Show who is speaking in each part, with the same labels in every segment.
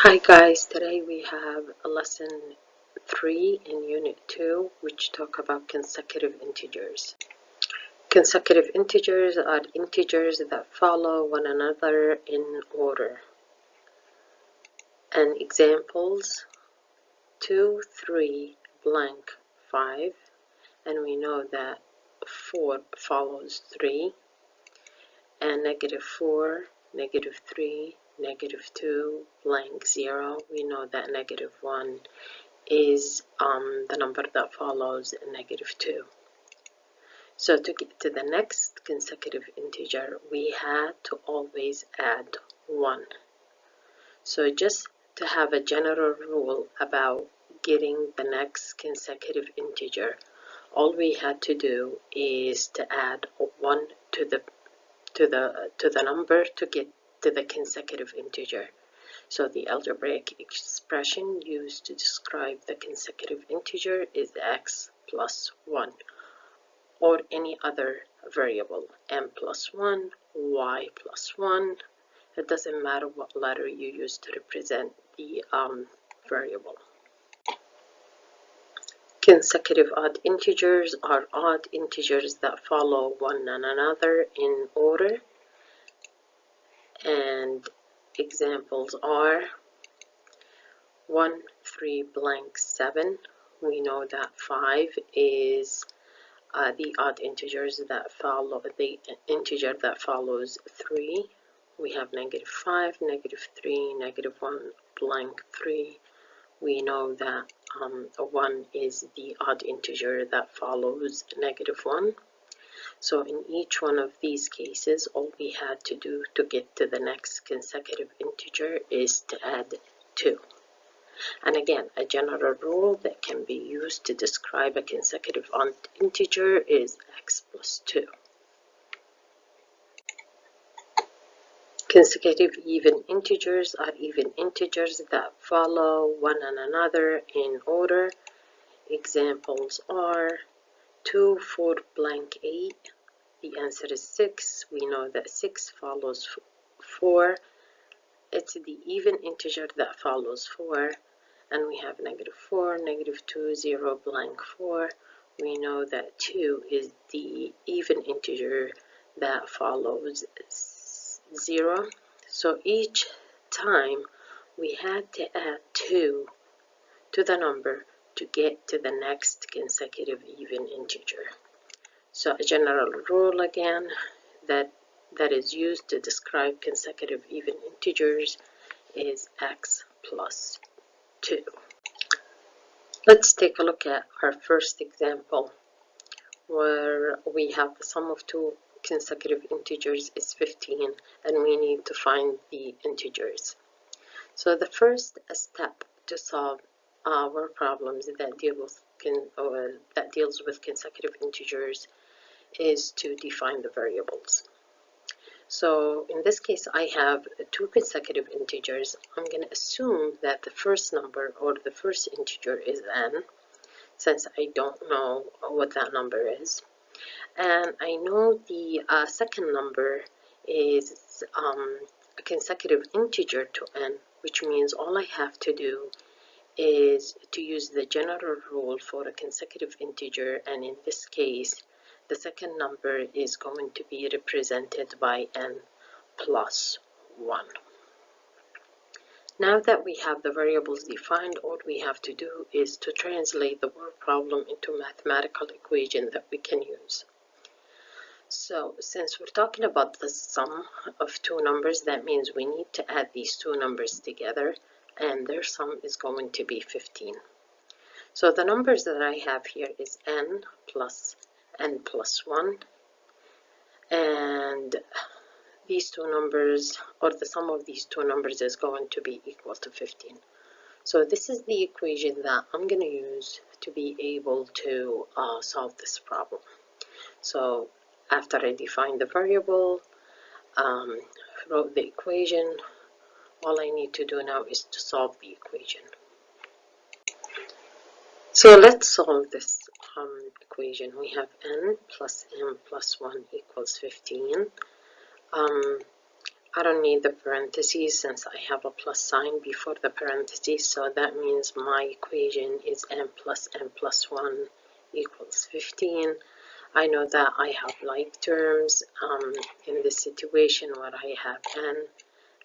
Speaker 1: Hi guys, today we have lesson 3 in unit 2, which talk about consecutive integers. Consecutive integers are integers that follow one another in order. And examples: 2, 3, blank, 5, and we know that 4 follows 3, and -4, -3, -2, blank, 0, we know that -1 is the number that follows -2. So to get to the next consecutive integer, we had to always add 1. So just to have a general rule about getting the next consecutive integer, all we had to do is to add 1 to the number to get to the consecutive integer. So the algebraic expression used to describe the consecutive integer is x plus 1, or any other variable, m plus 1, y plus 1. It doesn't matter what letter you use to represent the variable. Consecutive odd integers are odd integers that follow one another in order, and examples are 1, 3, blank, 7. We know that 5 is the odd integers that follow the integer that follows 3. We have -5, -3, -1, blank, 3. We know that 1 is the odd integer that follows -1. So in each one of these cases, all we had to do to get to the next consecutive integer is to add 2. And again, a general rule that can be used to describe a consecutive integer is x plus 2. Consecutive even integers are even integers that follow one another in order. Examples are 2, 4, blank, 8. The answer is 6. We know that 6 follows 4. It's the even integer that follows 4. And we have -4, -2, 0, blank, 4. We know that 2 is the even integer that follows 0. So each time we had to add 2 to the number to get to the next consecutive even integer. So a general rule again that is used to describe consecutive even integers is x plus 2. Let's take a look at our first example, where we have the sum of two consecutive integers is 15, and we need to find the integers. So the first step to solve our problems that deals with consecutive integers is to define the variables. So in this case, I have two consecutive integers. I'm going to assume that the first number or the first integer is n, since I don't know what that number is. And I know the second number is a consecutive integer to n, which means all I have to do is to use the general rule for a consecutive integer, and in this case, the second number is going to be represented by n plus 1. Now that we have the variables defined, all we have to do is to translate the word problem into a mathematical equation that we can use. So since we're talking about the sum of two numbers, that means we need to add these two numbers together, and their sum is going to be 15. So the numbers that I have here is n plus 1, and these two numbers, or the sum of these two numbers, is going to be equal to 15. So this is the equation that I'm going to use to be able to solve this problem. So after I define the variable, wrote the equation, all I need to do now is to solve the equation. So let's solve this equation. We have n plus m plus 1 equals 15. I don't need the parentheses since I have a plus sign before the parentheses, so that means my equation is n plus 1 equals 15. I know that I have like terms in this situation where I have n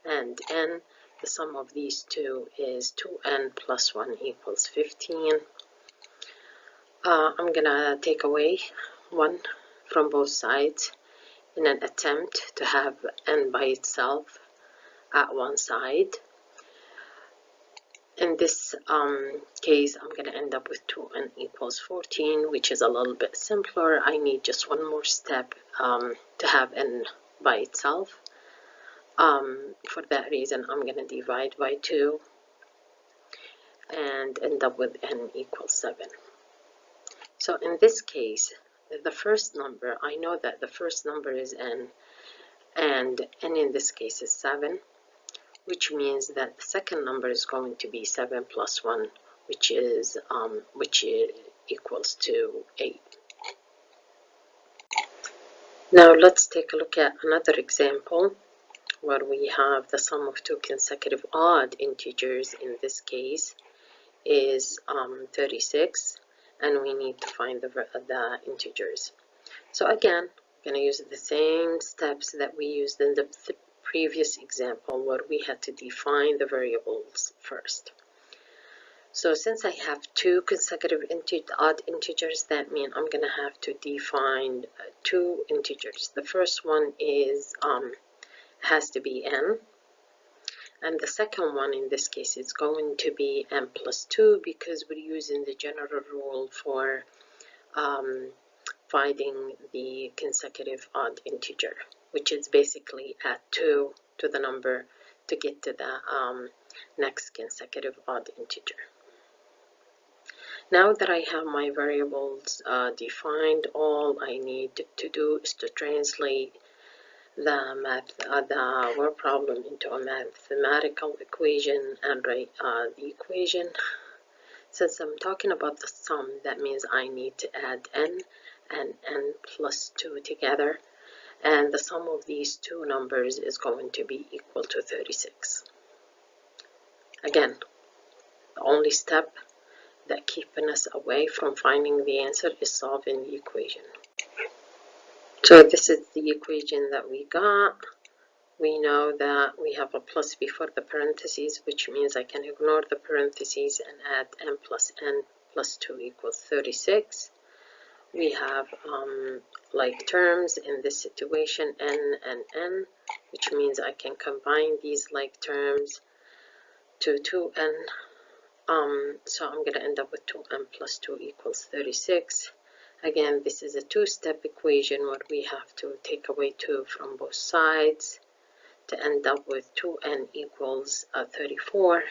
Speaker 1: and n. The sum of these two is 2n plus 1 equals 15. I'm gonna take away 1 from both sides in an attempt to have n by itself at one side. In this case, I'm going to end up with 2n equals 14, which is a little bit simpler. I need just one more step to have n by itself. For that reason, I'm going to divide by 2 and end up with n equals 7. So in this case, the first number, I know that the first number is n, and n in this case is 7, which means that the second number is going to be 7 plus 1, which equals to 8. Now let's take a look at another example where we have the sum of two consecutive odd integers. In this case is 36, and we need to find the integers. So again, I'm going to use the same steps that we used in the previous example where we had to define the variables first. So since I have two consecutive odd integers, that means I'm going to have to define two integers. The first one is has to be n, and the second one in this case is going to be n plus 2 because we're using the general rule for finding the consecutive odd integer, which is basically add 2 to the number to get to the next consecutive odd integer. Now that I have my variables defined, all I need to do is to translate the word problem into a mathematical equation and write the equation. Since I'm talking about the sum, that means I need to add n and n plus 2 together, and the sum of these two numbers is going to be equal to 36. Again, the only step that keeping us away from finding the answer is solving the equation. So this is the equation that we got. We know that we have a plus before the parentheses, which means I can ignore the parentheses and add n plus 2 equals 36. We have like terms in this situation, n and n, which means I can combine these like terms to 2n. So I'm going to end up with 2n plus 2 equals 36. Again, this is a two-step equation where we have to take away 2 from both sides to end up with 2n equals 34.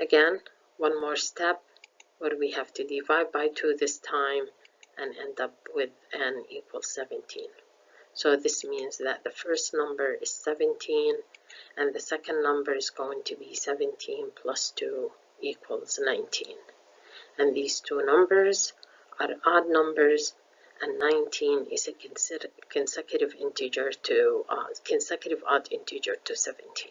Speaker 1: Again, one more step where we have to divide by 2 this time and end up with n equals 17. So this means that the first number is 17 and the second number is going to be 17 plus 2 equals 19. And these two numbers are odd numbers, and 19 is a consecutive odd integer to 17.